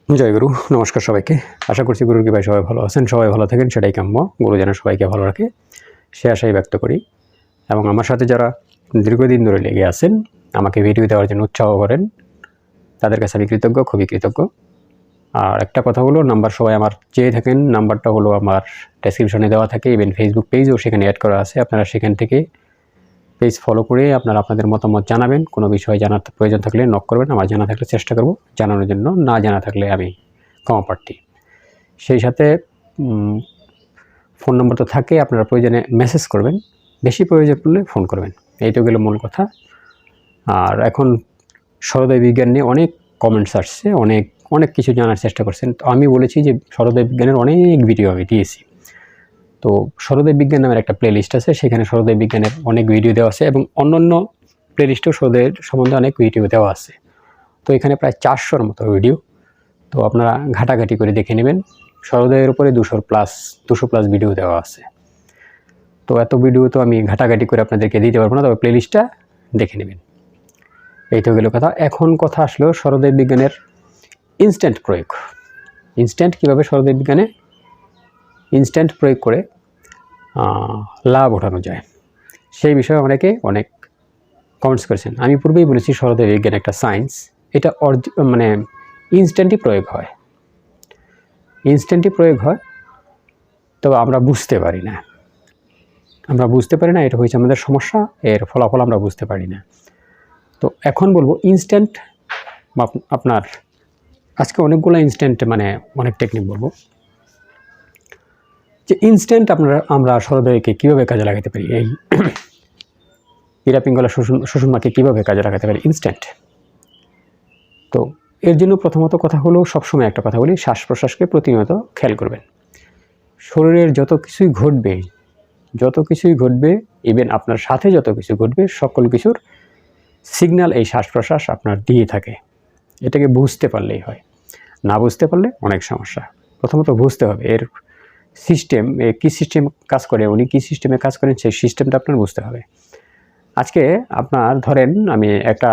জয়গুরু, নমস্কার সবাইকে। আশা করছি গুরুর কৃপায় সবাই ভালো আছেন, সবাই ভালো থাকেন, সেটাই কাম্য। গুরু যেন সবাইকে ভালো রাখে সে আশাই ব্যক্ত করি। এবং আমার সাথে যারা দীর্ঘদিন ধরে লেগে আছেন, আমাকে ভিডিও দেওয়ার জন্য উৎসাহ করেন, তাদের কাছে আমি কৃতজ্ঞ, খুবই কৃতজ্ঞ। আর একটা কথা হলো, নাম্বার সবাই আমার চেয়ে থাকেন, নাম্বারটা হলো আমার ডেসক্রিপশনে দেওয়া থাকে, ইভেন ফেসবুক পেজও সেখানে অ্যাড করা আছে। আপনারা সেখান থেকে পেজ ফলো করে আপনারা আপনাদের মতামত জানাবেন। কোনো বিষয় জানার প্রয়োজন থাকলে নক করবেন, আমার জানা থাকলে চেষ্টা করব জানানোর জন্য, না জানা থাকলে আমি ক্ষমা প্রার্থী। সেই সাথে ফোন নম্বর তো থাকে, আপনারা প্রয়োজনে মেসেজ করবেন, বেশি প্রয়োজন পড়লে ফোন করবেন। এইটা গেল মূল কথা। আর এখন সরোদয় বিজ্ঞান নিয়ে অনেক কমেন্টস আসছে, অনেক কিছু জানার চেষ্টা করছেন। তো আমি বলেছি যে সরোদয় বিজ্ঞানের অনেক ভিডিও আমি দিয়েছি। তো সরোদয় বিজ্ঞান নামের একটা প্লেলিস্ট আছে, সেখানে সরোদয় বিজ্ঞানের অনেক ভিডিও দেওয়া আছে এবং অন্যান্য প্লেলিস্টেও সরোদয়ের সম্বন্ধে অনেক ভিডিও দেওয়া আছে। তো এখানে প্রায় 400-র মতো ভিডিও, তো আপনারা ঘাটাঘাটি করে দেখে নেবেন। সরোদয়ের উপরে 200+ ভিডিও দেওয়া আছে। তো এত ভিডিও তো আমি ঘাটাঘাটি করে আপনাদেরকে দিতে পারবো না, তবে প্লেলিস্টটা দেখে নেবেন। এই তো গেল কথা। এখন কথা আসলো সরোদয় বিজ্ঞানের ইনস্ট্যান্ট প্রয়োগ। ইনস্ট্যান্ট কীভাবে সরোদয় বিজ্ঞানে ইনস্ট্যান্ট প্রয়োগ করে লাভ ওঠানো যায়, সেই বিষয়ে অনেকে অনেক কমেন্টস করেছেন। আমি পূর্বেই বলেছি সরোদয় বিজ্ঞান একটা সায়েন্স, এটা মানে ইনস্ট্যান্টই প্রয়োগ হয়, ইনস্ট্যান্টই প্রয়োগ হয়। তবে আমরা বুঝতে পারি না, এটা হয়েছে আমাদের সমস্যা, এর ফলাফল আমরা বুঝতে পারি না। তো এখন বলবো ইনস্ট্যান্ট, আপনার আজকে অনেকগুলো ইনস্ট্যান্ট মানে অনেক টেকনিক বলবো, যে ইনস্ট্যান্ট আমরা সরোদয়কে কীভাবে কাজে লাগাতে পারি, এই ইরা পিঙ্গলা সুষুম্নাকে কীভাবে কাজে লাগাতে পারি ইনস্ট্যান্ট। তো এর জন্য প্রথমত কথা হলো, সবসময় একটা কথা বলি, শ্বাস প্রশ্বাসকে প্রতিনিয়ত খেয়াল করবেন। শরীরের যত কিছুই ঘটবে, ইভেন আপনার সাথে যত কিছু ঘটবে, সকল কিছুর সিগন্যাল এই শ্বাস প্রশ্বাস আপনার দিয়ে থাকে। এটাকে বুঝতে পারলেই হয়, না বুঝতে পারলে অনেক সমস্যা। প্রথমত বুঝতে হবে এর সিস্টেম, কী সিস্টেম কাজ করে, উনি কী সিস্টেমে কাজ করেন, সেই সিস্টেমটা আপনার বুঝতে হবে। আজকে আপনার ধরেন, আমি একটা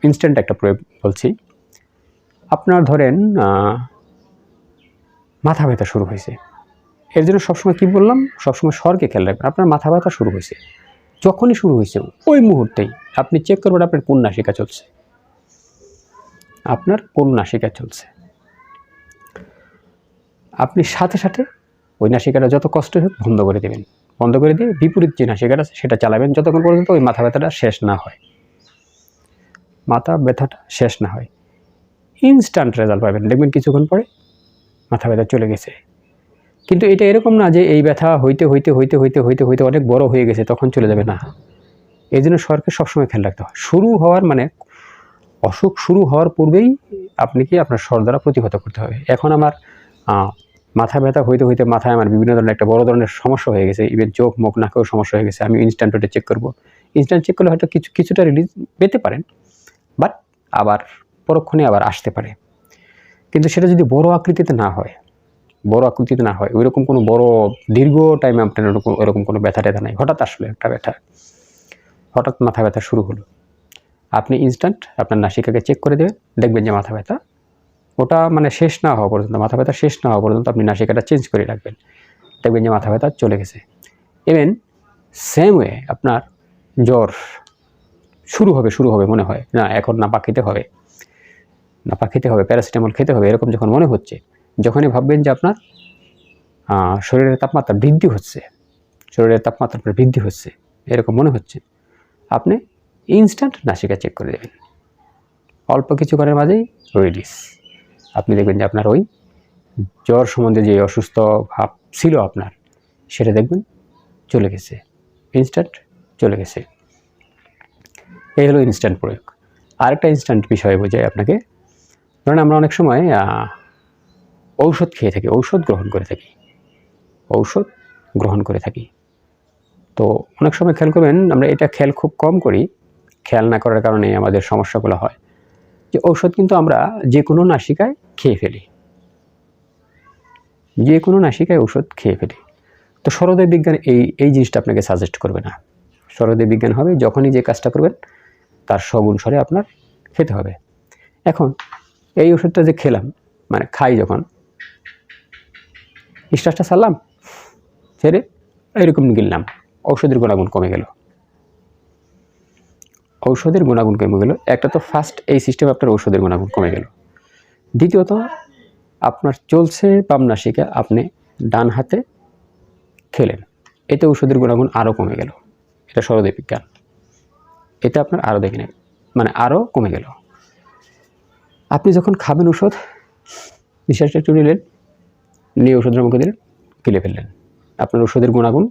ইনস্ট্যান্ট একটা প্রয়োগ বলছি। আপনার ধরেন মাথা ব্যথা শুরু হয়েছে, এর জন্য সবসময় কী বললাম, সবসময় স্বরকে খেয়াল রাখবেন। আপনার মাথা ব্যথা শুরু হয়েছে, যখনই শুরু হয়েছে ওই মুহূর্তেই আপনি চেক করবেন আপনার কোন নাসিকা চলছে, আপনি সাথে সাথে ওই নাসিকাটা যত কষ্ট হোক বন্ধ করে দেবেন, বন্ধ করে দিয়ে বিপরীত যে নাসিকাটা আছে সেটা চালাবেন, যতক্ষণ পর্যন্ত ওই মাথা ব্যথাটা শেষ না হয়, ইনস্ট্যান্ট রেজাল্ট পাবেন। দেখবেন কিছুক্ষণ পরে মাথা ব্যথা চলে গেছে। কিন্তু এটা এরকম না যে এই ব্যথা হইতে হইতে হইতে হইতে হইতে হইতে অনেক বড় হয়ে গেছে তখন চলে যাবে, না। এই জন্য স্বরকে সবসময় খেয়াল রাখতে হয়। শুরু হওয়ার মানে অসুখ শুরু হওয়ার পূর্বেই আপনি কি আপনার স্বর দ্বারা প্রতিহত করতে হবে। এখন আমার মাথা ব্যথা হইতে হইতে মাথায় আমার বিভিন্ন ধরনের একটা বড় ধরনের সমস্যা হয়ে গেছে, ইভেন চোখ মুখ নাকেও সমস্যা হয়ে গেছে, আমি ইনস্ট্যান্ট ওটা চেক করবো। ইনস্ট্যান্ট চেক করলে হয়তো কিছুটা রিলিজ পেতে পারেন, বাট আবার পরক্ষণে আবার আসতে পারে। কিন্তু সেটা যদি বড় আকৃতিতে না হয়, ওইরকম কোনো বড় দীর্ঘ টাইমে আপনার ওরকম কোনো ব্যথা ট্যাথা নাই, হঠাৎ আসলে একটা ব্যথা, হঠাৎ মাথা ব্যথা শুরু হলো, আপনি ইনস্ট্যান্ট আপনার নাসিকাকে চেক করে দেবেন, দেখবেন যে মাথা ব্যথা ওটা মানে শেষ না হওয়া পর্যন্ত, মাথা ব্যথা শেষ না হওয়া পর্যন্ত আপনি নাসিকাটা চেঞ্জ করে রাখবেন, দেখবেন যে মাথা ব্যথা চলে গেছে। ইভেন সেম ওয়ে আপনার জ্বর শুরু হবে মনে হয়, না এখন নাপা খেতে হবে, প্যারাসিটামল খেতে হবে, এরকম যখন মনে হচ্ছে, যখনই ভাববেন যে আপনার শরীরের তাপমাত্রা বৃদ্ধি হচ্ছে, এরকম মনে হচ্ছে, আপনি ইনস্ট্যান্ট নাসিকা চেক করে দেবেন। অল্প কিছুক্ষণের মাঝেই রিলিজ, আপনি দেখবেন যে আপনার ওই জ্বর সম্বন্ধে যে অসুস্থ ভাব ছিল আপনার, সেটা দেখবেন চলে গেছে, ইনস্ট্যান্ট চলে গেছে। এই হলো ইনস্ট্যান্ট প্রয়োগ। আরেকটা ইনস্ট্যান্ট বিষয় বোঝাই আপনাকে। ধরেন আমরা অনেক সময় ঔষধ খেয়ে থাকি, ঔষধ গ্রহণ করে থাকি। তো অনেক সময় খেয়াল করবেন, আমরা এটা খেয়াল খুব কম করি, খেয়াল না করার কারণে আমাদের সমস্যাগুলো হয়, যে ঔষধ কিন্তু আমরা যে কোনো নাসিকায় খেয়ে ফেলি, ঔষধ খেয়ে ফেলি। তো সরোদয় বিজ্ঞান এই জিনিসটা আপনাকে সাজেস্ট করবে না। সরোদয় বিজ্ঞান হবে যখনই যে কাজটা করবেন তার সগুণ স্বরে আপনার খেতে হবে। এখন এই ওষুধটা যে খেলাম, মানে খাই যখন নিঃশ্বাসটা ছাড়লাম, ছেড়ে এরকম গিললাম, ঔষধের গুণাগুণ কমে গেল। ঔষধের গুণাগুণ কমে গেল। একটা তো ফার্স্ট এই সিস্টেমে আপনার ঔষধের গুণাগুণ কমে গেল। দ্বিতীয়ত আপনার চলছে বাম নাসিকা, আপনি ডান হাতে খেলেন, এতে ঔষধের গুণাগুণ আরও কমে গেল। এটা সরদীপ বিজ্ঞান। এটা আপনার আরও দেখে নেন, মানে আরও কমে গেল। আপনি যখন খাবেন ওষুধ, নিঃশ্বাসটা একটু নিলেন, নিয়ে ওষুধের মুখে দিলেন, গিলে ফেললেন, আপনার ওষুধের গুণাগুণ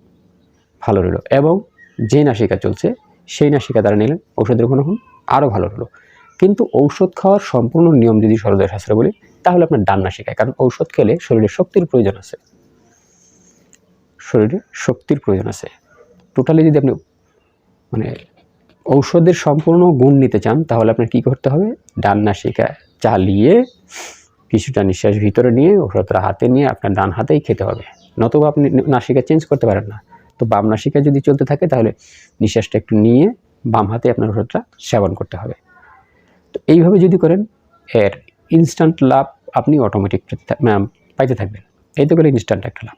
ভালো রইল। এবং যে নাসিকা চলছে সেই নাসিকা দ্বারা নিলেন, ওষুধের গুণাগুণ আরও ভালো হলো। কিন্তু ঔষধ খাওয়ার সম্পূর্ণ নিয়ম যদি সরদীয় শাস্ত্রে বলি, তাহলে আপনার ডান নাসিকায়, কারণ ঔষধ খেলে শরীরে শক্তির প্রয়োজন আছে, শরীরে শক্তির প্রয়োজন আছে। টোটালি যদি আপনি মানে ঔষধের সম্পূর্ণ গুণ নিতে চান, তাহলে আপনার কী করতে হবে, ডান নাসিকা চালিয়ে কিছুটা নিঃশ্বাস ভিতরে নিয়ে ওষুধটা হাতে নিয়ে আপনার ডান হাতেই খেতে হবে, নতুবা আপনি নাসিকা চেঞ্জ করতে পারেন না। তো বাম নাসিকা যদি চলতে থাকে, তাহলে নিঃশ্বাসটা একটু নিয়ে বাম হাতে আপনার ওষুধটা সেবন করতে হবে। তো এইভাবে যদি করেন, এর ইনস্ট্যান্ট লাভ আপনি অটোমেটিক পাইতে থাকবেন। এই তো গেলে ইনস্ট্যান্ট একটা লাভ।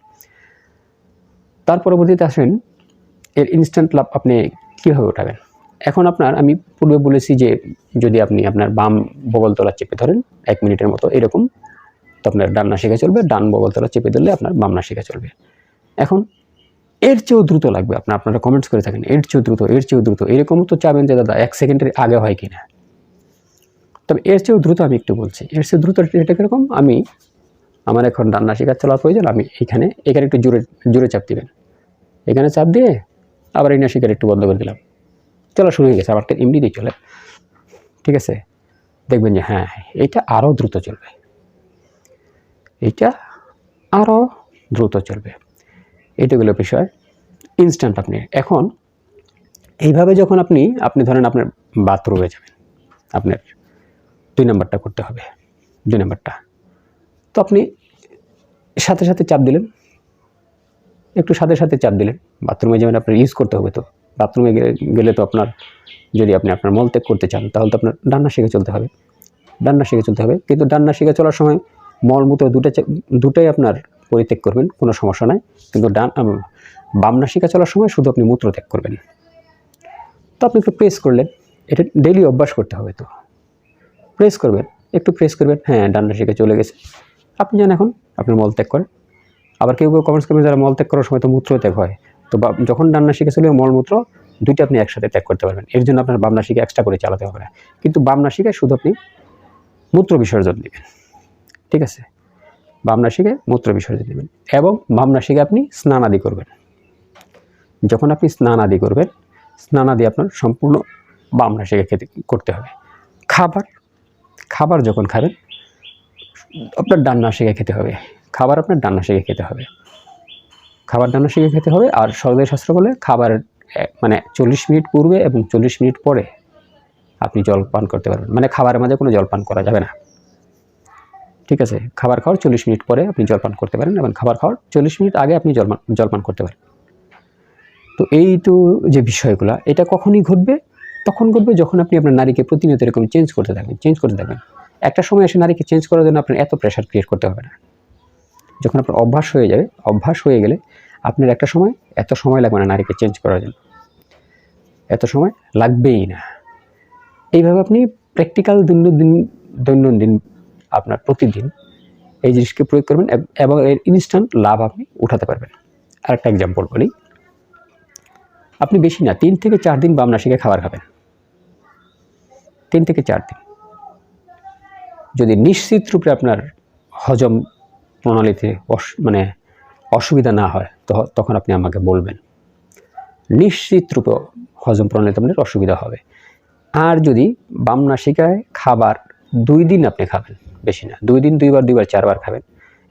তার পরবর্তীতে আসেন, এর ইনস্ট্যান্ট লাভ আপনি কীভাবে উঠাবেন। এখন আপনার, আমি পূর্বে বলেছি যে যদি আপনি আপনার বাম বগলতলা চেপে ধরেন 1 মিনিটের মতো এরকম, তো আপনার ডান নাসিকা চলবে, ডান বগলতলা চেপে ধরলে আপনার বাম নাসিকা চলবে। এখন এর চেয়েও দ্রুত লাগবে, আপনারা কমেন্টস করে থাকেন এর চেয়েও দ্রুত, এর চেয়েও দ্রুত, এরকমও তো চাবেন যে দাদা 1 সেকেন্ডের আগে হয় কি না। তবে এর চেয়েও দ্রুত আমি একটু বলছি। এর চেয়ে দ্রুত এটা কীরকম, আমার এখন ডান নাসিকা চলার প্রয়োজন, আমি এখানে একটু জোরে চাপ দিবেন, এখানে চাপ দিয়ে আবার এই নাসিকার একটু বন্ধ করে দিলাম, চলা শুরু হয়ে গেছে, আমারটা এমনিতেই চলে। ঠিক আছে, দেখবেন যে হ্যাঁ এটা আরও দ্রুত চলবে, এটা আরও দ্রুত চলবে। এইটাগুলো বিষয় ইনস্ট্যান্ট। আপনি এখন এইভাবে যখন আপনি ধরেন আপনার বাথরুমে যাবেন, আপনার 2 নম্বরটা করতে হবে, 2 নম্বরটা তো আপনি সাথে সাথে চাপ দিলেন, একটু সাথে সাথে চাপ দিলেন। বাথরুমে যাবেন, আপনার ইউজ করতে হবে। তো বাথরুমে গেলে তো আপনার, যদি আপনি আপনার মলত্যাগ করতে চান, তাহলে তো আপনার ডান নাসিকা চলতে হবে, ডান নাসিকা চলতে হবে। কিন্তু ডান নাসিকা চলার সময় মলমূত্র দুটাই আপনার পরিত্যাগ করবেন, কোনো সমস্যা নাই। কিন্তু বাম নাসিকা চলার সময় শুধু আপনি মূত্র ত্যাগ করবেন। তো আপনি একটু প্রেস করলেন, এটা ডেইলি অভ্যাস করতে হবে। তো প্রেস করবেন, একটু প্রেস করবেন, হ্যাঁ ডান নাসিকা চলে গেছে। আপনি যান এখন আপনার মলত্যাগ করেন। আবার কেউ কমেন্টস করবেন যারা মলত্যাগ করার সময় তো মূত্র ত্যাগ হয়, তো যখন ডান নাসিকা চলে মলমূত্র দুইটা আপনি একসাথে ত্যাগ করতে পারবেন। এর জন্য আপনার বাম নাসিকা এক্সট্রা করে চালাতে হবে না, কিন্তু বাম নাসিকায় শুধু আপনি মূত্র বিসর্জন দেবেন। ঠিক আছে, বাম নাসিকায় মূত্র বিসর্জন দেবেন। এবং বাম নাসিকায় আপনি স্নান আদি করবেন। যখন আপনি স্নান আদি করবেন, স্নান আদি আপনার সম্পূর্ণ বাম নাসিকা করতে হবে। খাবার যখন খাবেন, আপনার ডান নাসিকায় খেতে হবে। খাবার আপনার ডান নাসিকায় খেতে হবে, খাবার ডান নাসিকায় খেতে হবে। আর সরদীয় শাস্ত্র বলে খাবার মানে 40 মিনিট পূর্বে এবং 40 মিনিট পরে আপনি জল পান করতে পারবেন। মানে খাবারের মাঝে কোনো জল পান করা যাবে না। ঠিক আছে, খাবার খাওয়ার 40 মিনিট পরে আপনি জলপান করতে পারেন, এবং খাবার খাওয়ার 40 মিনিট আগে আপনি জলপান করতে পারেন। তো এই তো যে বিষয়গুলো, এটা কখনই ঘটবে, তখন ঘটবে যখন আপনি আপনার নারীকে প্রতিনিয়ত এরকম চেঞ্জ করতে থাকবেন। একটা সময় এসে নারীকে চেঞ্জ করার জন্য আপনার এত প্রেশার ক্রিয়েট করতে হবে না। যখন আপনার অভ্যাস হয়ে যাবে, অভ্যাস হয়ে গেলে আপনার একটা সময় এত সময় লাগবে না নারীকে চেঞ্জ করার জন্য, এত সময় লাগবেই না। এইভাবে আপনি প্র্যাকটিক্যাল দৈনন্দিন আপনার প্রতিদিন এই জিনিসকে প্রয়োগ করবেন, এবং এর ইনস্ট্যান্ট লাভ আপনি উঠাতে পারবেন। আরেকটা এক্সাম্পল বলি, আপনি বেশি না 3 থেকে 4 দিন বাম নাসিকায় খাবার খাবেন। 3 থেকে 4 দিন। যদি নিশ্চিত রূপে আপনার হজম প্রণালীতে মানে অসুবিধা না হয়, তখন আপনি আমাকে বলবেন। নিশ্চিত রূপে হজম প্রণালীতে আপনার অসুবিধা হবে। আর যদি বাম নাসিকায় খাবার 2 দিন আপনি খাবেন, বেশি না 2 দিন 2 বার 4 বার খাবেন,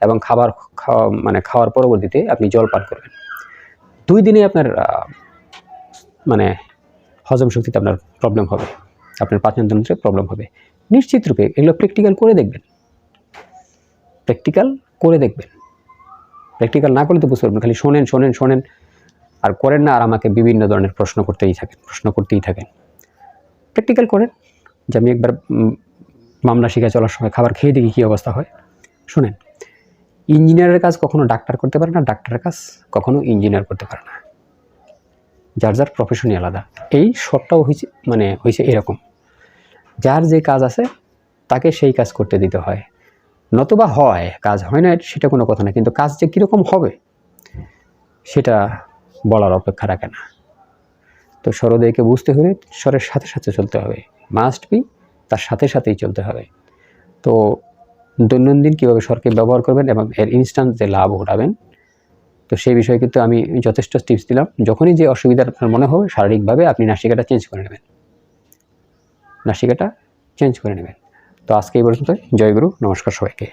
এবং খাওয়ার পরবর্তীতে আপনি জল পান করবেন, 2 দিনে আপনার মানে হজম শক্তিতে আপনার প্রবলেম হবে, আপনার পাচনতন্ত্রে প্রবলেম হবে নিশ্চিত রূপে। এগুলো প্র্যাকটিক্যাল করে দেখবেন, প্র্যাকটিক্যাল না করলে তো বুঝতে পারবেন। খালি শোনেন আর করেন না, আর আমাকে বিভিন্ন ধরনের প্রশ্ন করতেই থাকেন। প্র্যাকটিক্যাল করেন যে আমি একবার বাম নাসিকায় চলার সময় খাবার খেয়ে দেখি কী অবস্থা হয়। শুনেন, ইঞ্জিনিয়ারের কাজ কখনো ডাক্তার করতে পারে না, ডাক্তারের কাজ কখনো ইঞ্জিনিয়ার করতে পারে না। যার যার প্রফেশনই আলাদা। এই শর্টটাও হয়েছে এরকম, যার যে কাজ আছে তাকে সেই কাজ করতে দিতে হয়, নতুবা হয় কাজ হয় না সেটা কোনো কথা না, কিন্তু কাজ যে কীরকম হবে সেটা বলার অপেক্ষা রাখে না। তো স্বরোদয়কে বুঝতে হলে স্বরের সাথে সাথে চলতে হবে, মাস্ট বি তার সাথে সাথেই চলতে হবে। তো দৈনন্দিন কীভাবে স্বরকে ব্যবহার করবেন এবং এর ইনস্ট্যান্ট যে লাভ উঠাবেন, তো সেই বিষয়ে কিন্তু আমি যথেষ্ট টিপস দিলাম। যখনই যে অসুবিধা আপনার মনে হবে শারীরিকভাবে আপনি নাসিকাটা চেঞ্জ করে নেবেন, নাসিকাটা চেঞ্জ করে নেবেন। তো আজকে এই পর্যন্ত। জয় গুরু, নমস্কার সবাইকে।